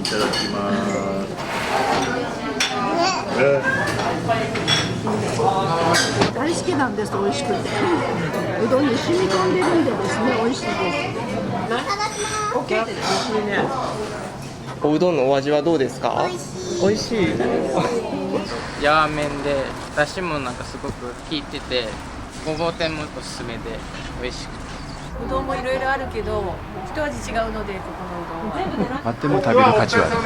いただきます。大好きなんです。美味しくて、うどんに染み込んでるんでですね、美味しいです。おうどんのお味はどうですか？美味しい。ラーメンでだしもなんかすごく効いてて、ごぼう天もおすすめで美味しくて。うどんもいろいろあるけど一味違うので、ここのうどんはあっても食べる価値はある。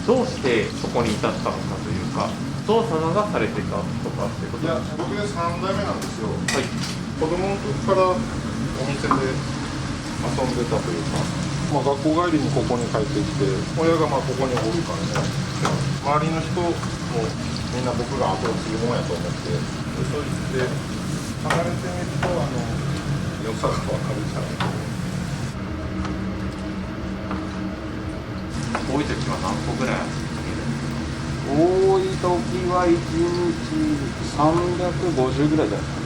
どうしてそこに至ったのかというか、お父様がされてたとかってこと？いや、僕で3代目なんですよ。はい。子供の時からお店で遊んでたというか、学校帰りにここに帰ってきて、親がここにおるからね、周りの人もみんな僕が後を継ぐもんやと思って、そう言って離れてみると良さが分かるじゃないですか。多い時は何個ぐらい？多い時は1日350ぐらいじゃないですか。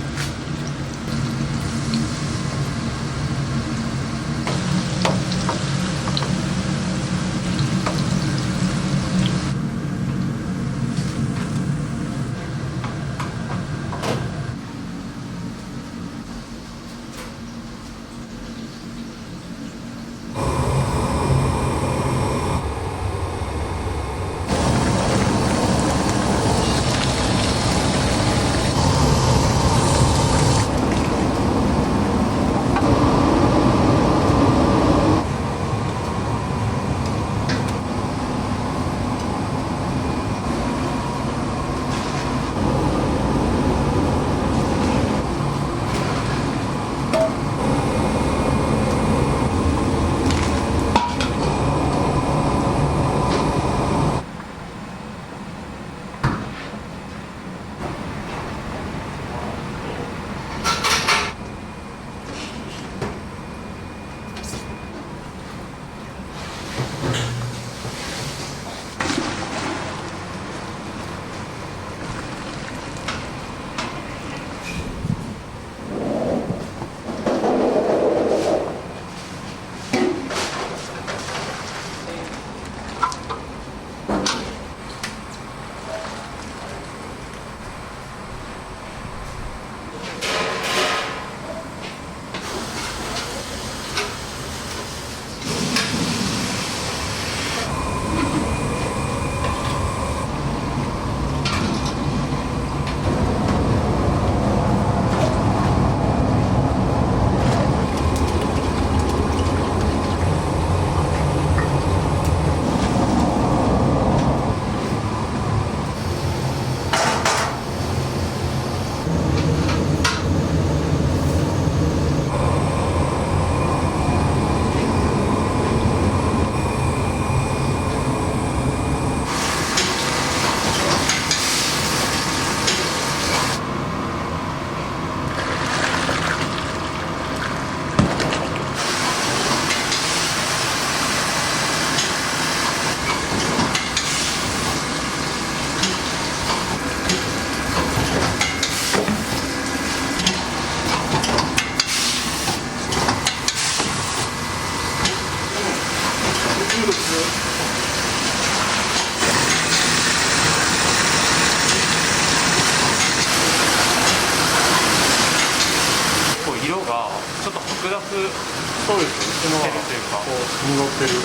ちょっと剥奪そうですうちのはしてるというかこう濁ってる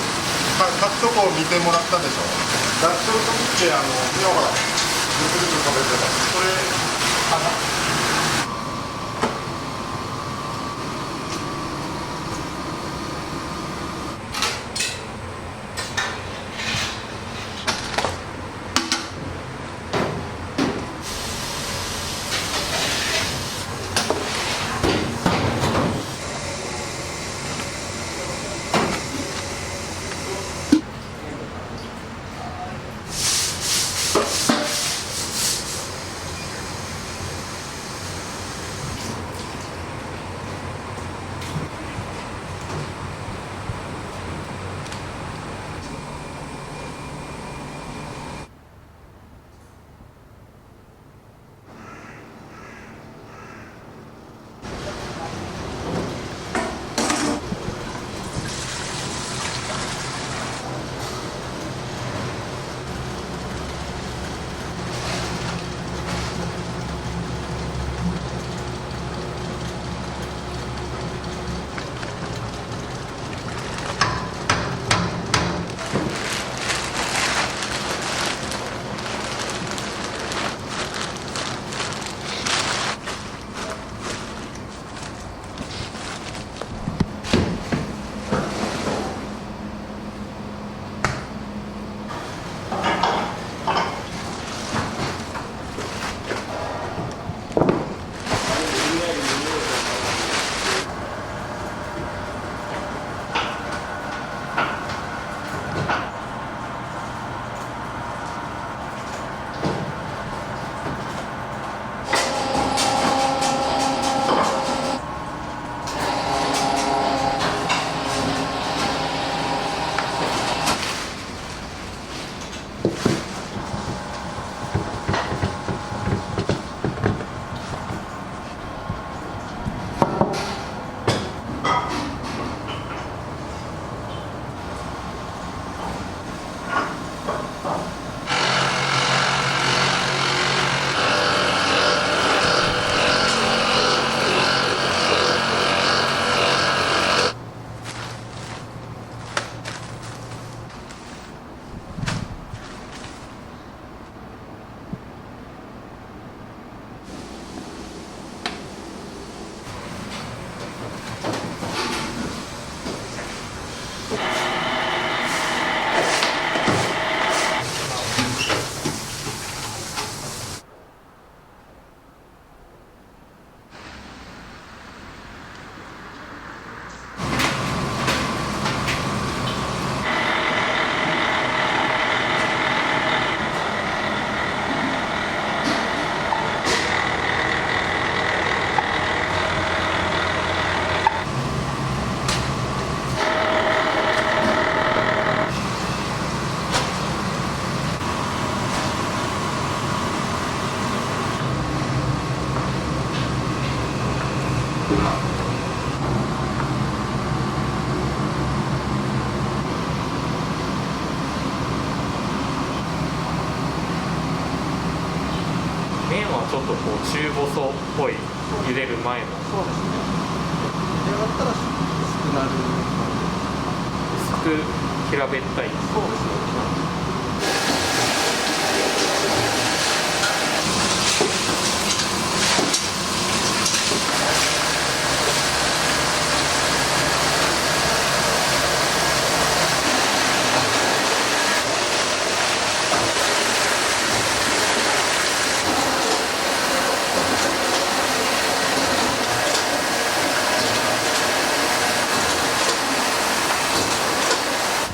カッチョコを見てもらったでしょ出してる時って今ほらぐつぐつ食べてたそれかな麺はちょっとこう中細っぽい茹でる前のそうですね。出来上がったら薄くなる。薄く平べったいそうですね。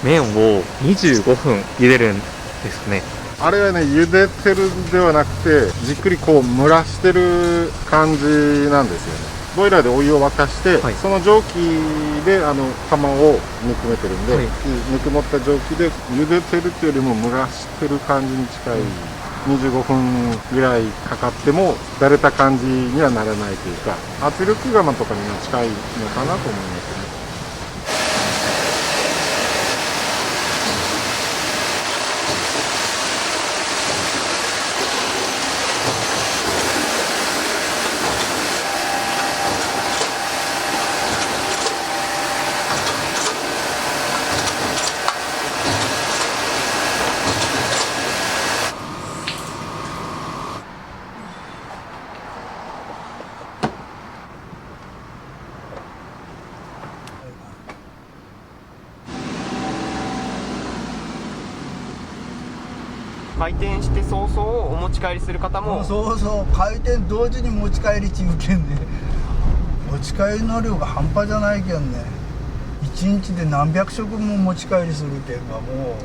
麺を25分茹でるんですね。あれはね茹でてるんではなくてじっくりこう蒸らしてる感じなんですよね。ボイラーでお湯を沸かして、はい、その蒸気で釜をぬくめてるんで、はい、ぬくもった蒸気で茹でてるっていうよりも蒸らしてる感じに近い、25分ぐらいかかってもだれた感じにはならないというか、圧力釜とかには近いのかなと思いますね。開店して早々お持ち帰りする方も。そうそう、開店同時に持ち帰りちゅうけんで、持ち帰りの量が半端じゃないけんね。1日で何百食も持ち帰りするけんがも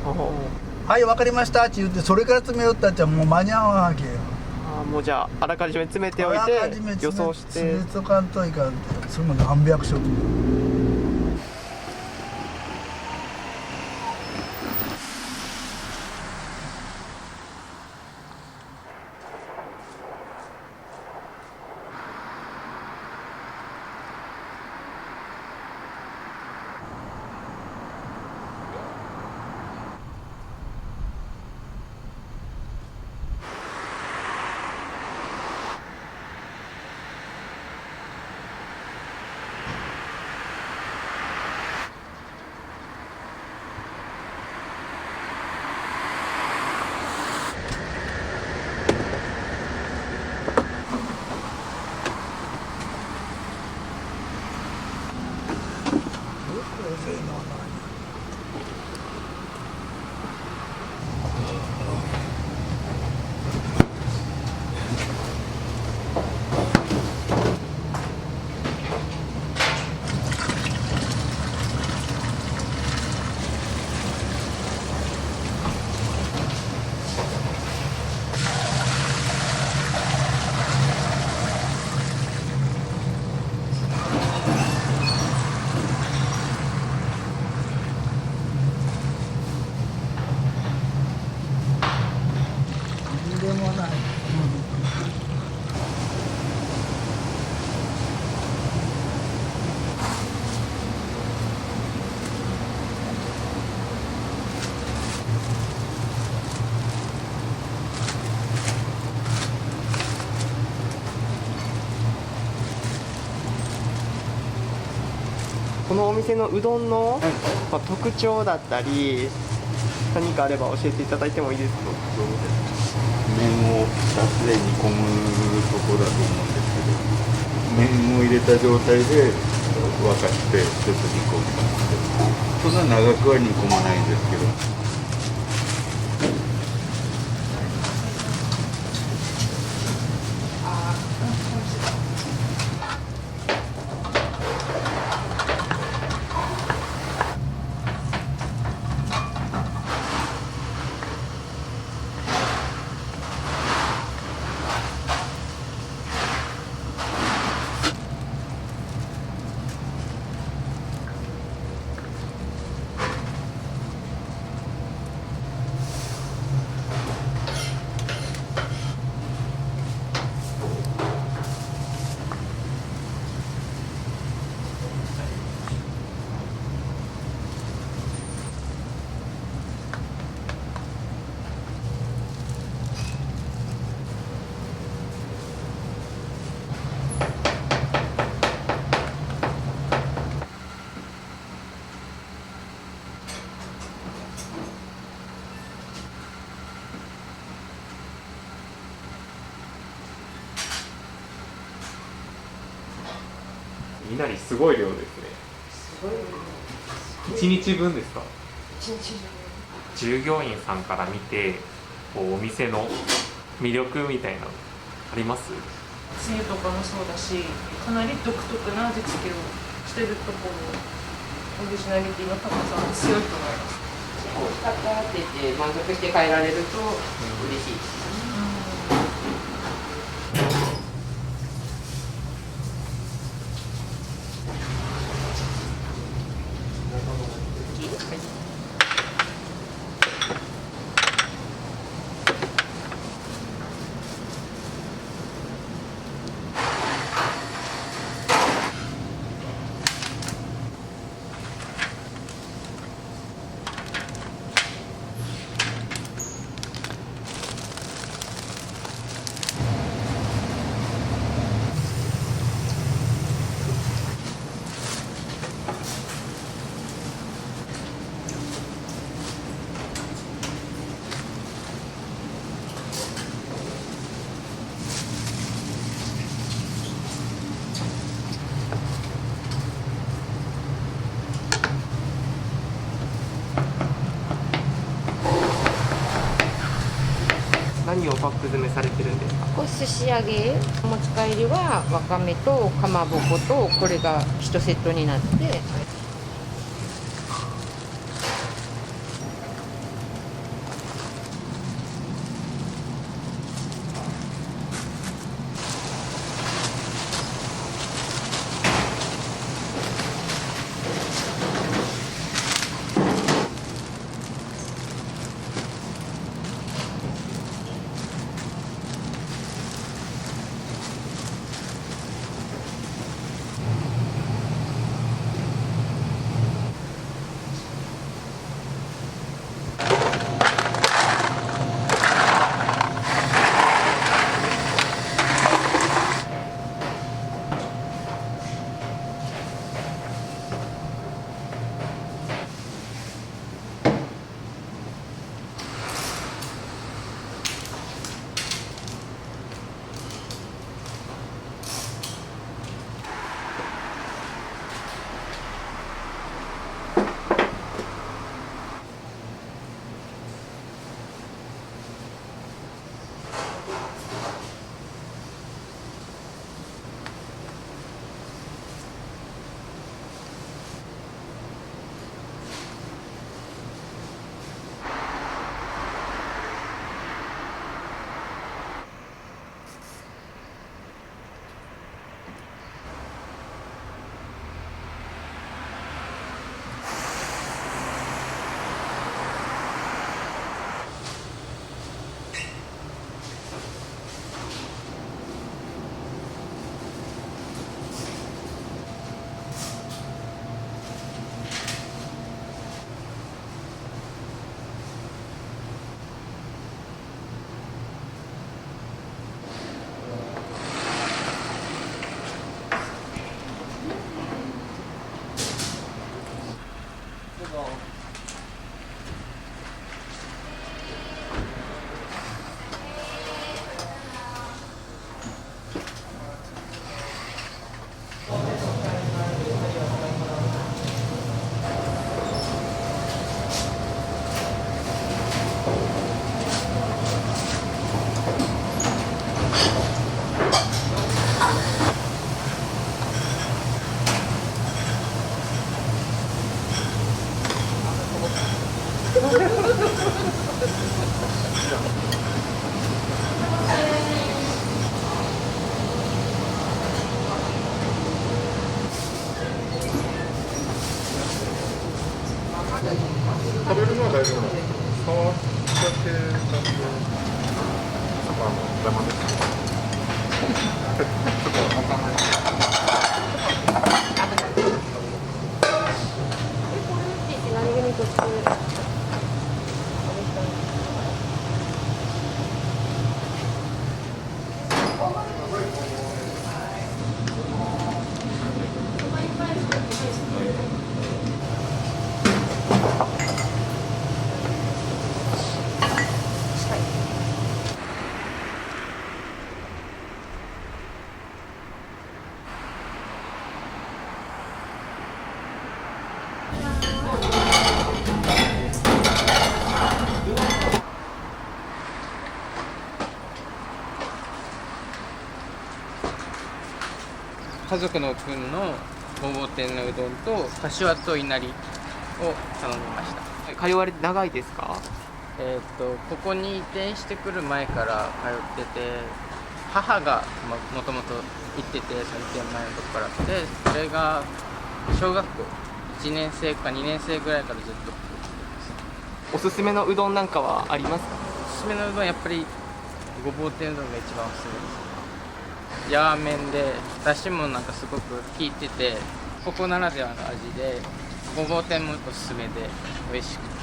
う、はい分かりましたって言って、それから詰めよったっちゃもう間に合わんわけよ。もうじゃああらかじめ詰めておいて予想して。詰めとかんといかんって、それも何百食も。でもない。このお店のうどんの、特徴だったり何かあれば教えていただいてもいいですか？麺を出汁で煮込むところだと思うんですけど、麺を入れた状態で沸かしてちょっと煮込む。そんな長くは煮込まないんですけど。いなりすごい量ですね。1日分ですか？従業員さんから見てこうお店の魅力みたいなのあります？つゆとかもそうだし、かなり独特な味付けをしてるところ、オリジナリティの高さが強いと思います。美味しかったって言って満足して帰られると嬉しいです。パック詰めされてるんですか？これ寿司揚げ、持ち帰りはわかめとかまぼことこれが1セットになって。食べるのは大丈夫なんですけど、触ったけだけ邪魔です。ちょっとわかんない。家族の分のごぼう天のうどんと柏といなりを頼みました。通われて長いですか？ここに移転してくる前から通ってて、母がもともと行ってて、その移転前のとこからで、それが小学校1年生か2年生ぐらいからずっと。おすすめのうどんなんかはありますか？おすすめのうどんやっぱりごぼう天うどんが一番おすすめです。やわ麺でだしもなんかすごく効いてて、ここならではの味で、ごぼう天もおすすめで美味しくて。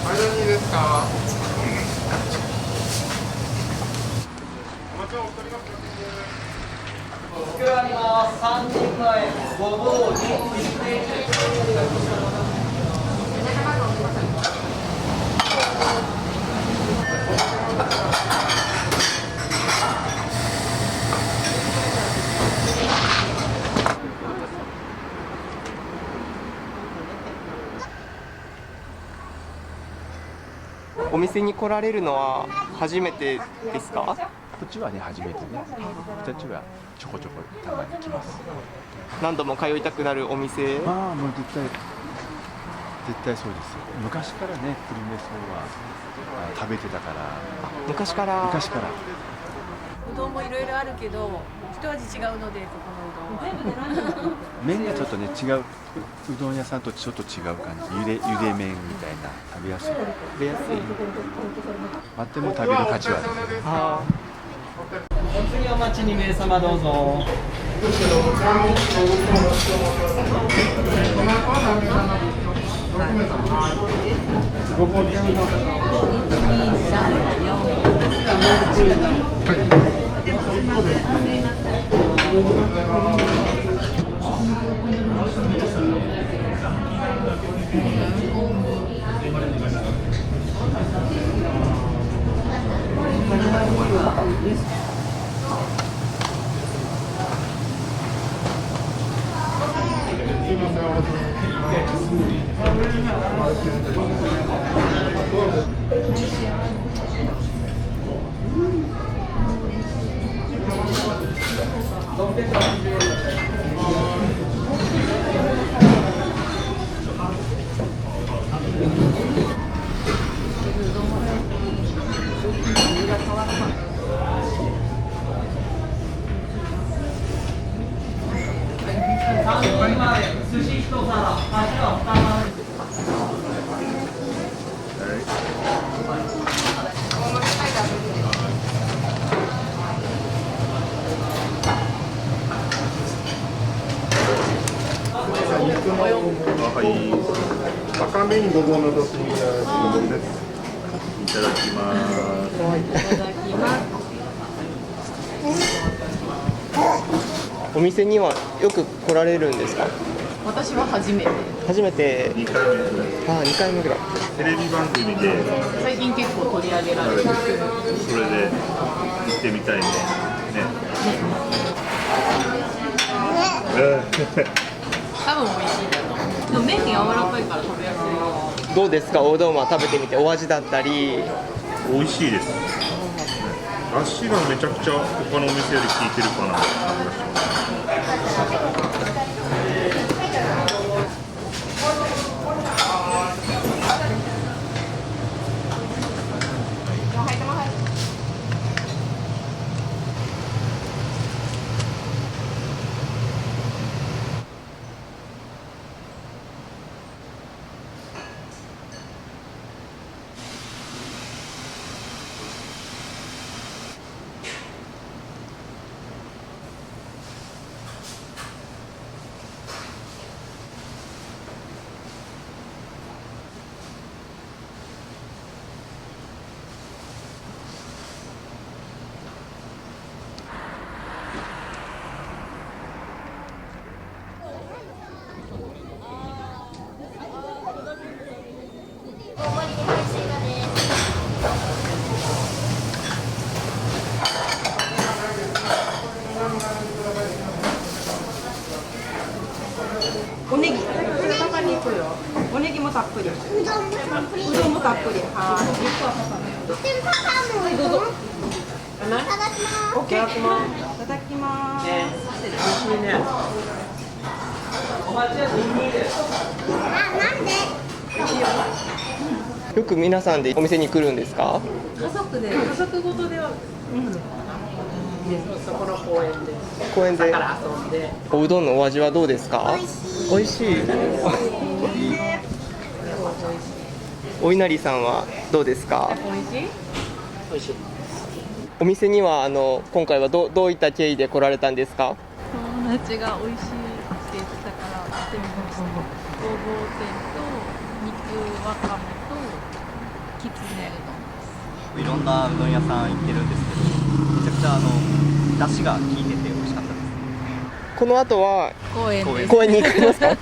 間にお店に来られるのは初めてですか？こっちはね、初めてね。こっちはちょこちょこたまに来ます。何度も通いたくなるお店？まあ、もう絶対そうですよ。昔からね、久留米荘は食べてたから。昔から。うどんもいろいろあるけど一味違うので、ここのうどんは麺がちょっとね違う、うどん屋さんとちょっと違う感じ。ゆで麺みたいな、食べやすい。待っても食べる価値はある。お次お待ち2名様どうぞ。赤身にごぼうのドッキングです。いただきます。お店にはよく来られるんですか？私は初めて。初めて。2回目。2回目ぐらい。テレビ番組で最近結構取り上げられてて、それで行ってみたいね。多分美味しいだと思う。でも麺が柔らかいから食べやすい。どうですか？おうどんは食べてみてお味だったり。美味しいです。足がめちゃくちゃ他のお店より効いてるかな。おネギ、中に行くよ。おネギもたっぷり。うどんもたっぷり。はい。どうぞ。いただきます。オッケー。いただきます。美味しいね。お待ちやすいです。なんで？よく皆さんでお店に来るんですか？家族ごとでは。そこの公園で。公園で。から遊んで。おうどんのお味はどうですか？美味しい。お稲荷さんはどうですか？美味しい。美味しい。お店には今回はどういった経緯で来られたんですか？友達が美味しいって言ってたから来てみました。ごぼう天と肉わかめときつねうどん。いろんなうどん屋さん行ってるんですけど、めちゃくちゃ出汁が効いてて美味しかったです。この後は公園です。公園に行きますか？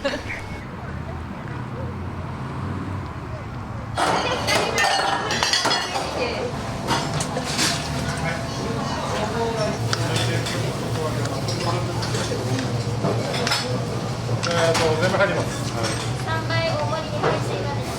全部入ります。3倍大盛りで配信がです。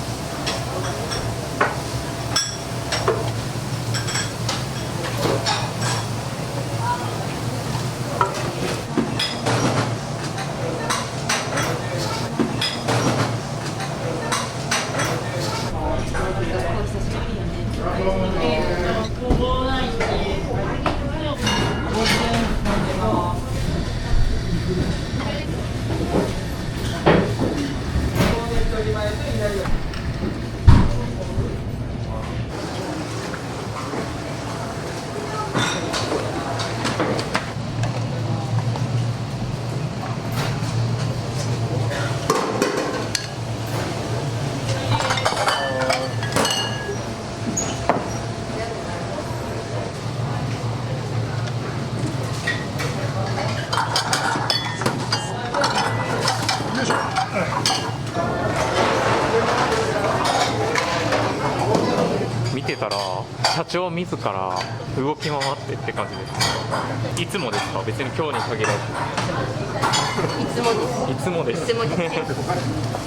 見てたら社長自ら動き回ってって感じです。いつもですか？別に今日に限らず。いつもです。いつもです。いつもです。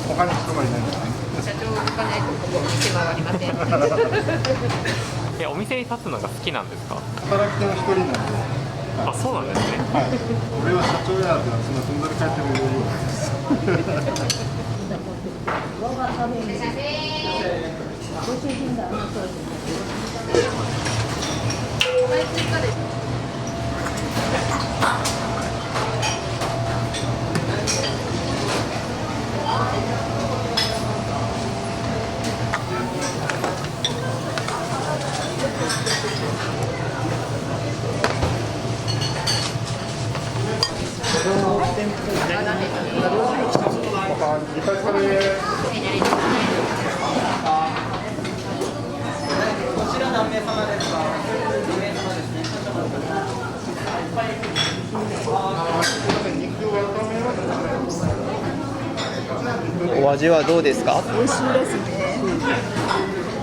他に人がいないんですね。社長が行かないとここ店回りません。いや、お店に立つのが好きなんですか？働き手の一人なんで。あ、そうなんですね。はい。俺は社長やってのはそんなふんぞり返ってる余裕はないです。ご主人がそうです。こちら何名様ですか？2名様ですね。お味はどうですか？美味しいですね。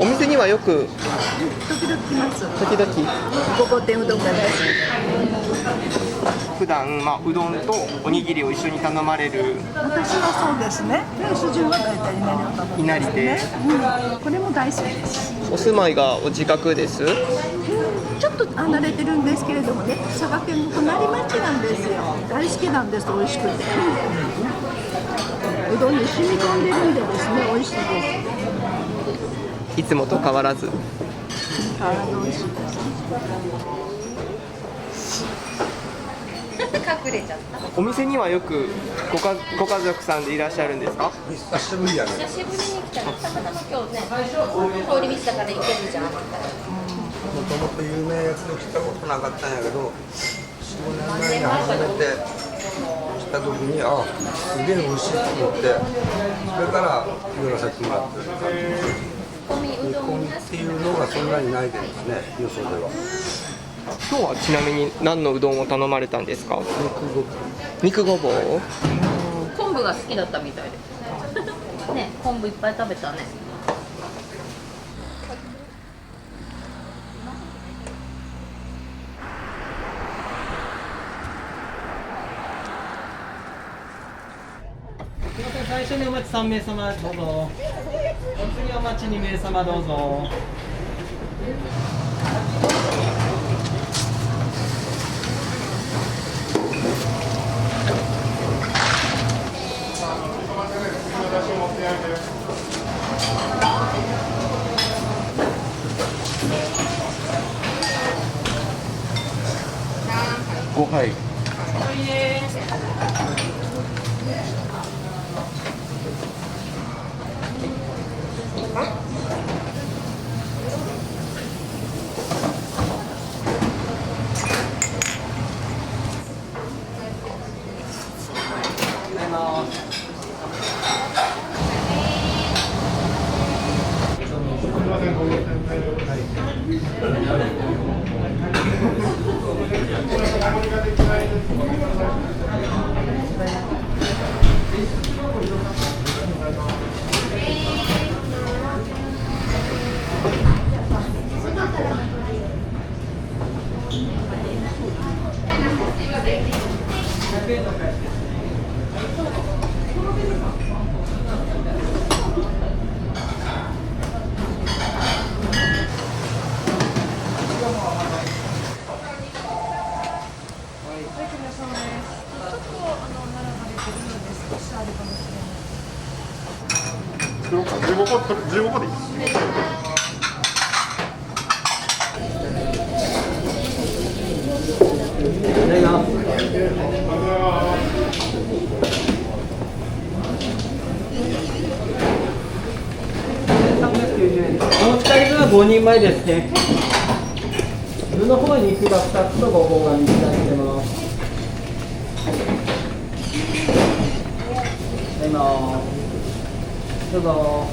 お店にはよく時々来ます。時々ごぼう天うどんが大好普段うどんとおにぎりを一緒に頼まれる。私はそうですね。で主人は大体稲荷を頼むん稲荷で、これも大好きです。お住まいがお近くです。ちょっと離れてるんですけれどもね、佐賀県の隣町なんですよ。大好きなんです。美味しくて、うどんに染み込んでるんでですね、美味しいです。いつもと変わらず。変わらず美味しいです。隠れちゃった。お店にはよくご家族さんでいらっしゃるんですか？久しぶりやね。久しぶりに来たらたまたま今日ね、通り道だから行けるじゃん。もともと有名なやつで来たことなかったんやけど、4、5年前に初めて来た時に、あ、すげえ美味しいと思って、それから寄らせてもらってる感じです。煮込みっていうのがそんなにないですね、よそでは。今日はちなみに何のうどんを頼まれたんですか？肉ごぼう。昆布が好きだったみたいですね。昆布いっぱい食べたね。すみません、最初にお待ち3名様どうぞ。お次お待ち2名様どうぞ。5杯。はい。100円の返しですね。作ろうか、15個でいい。お持ち帰り分は5人前ですね。具の方に肉が2つとごぼうが3つ入ってます。どうぞ。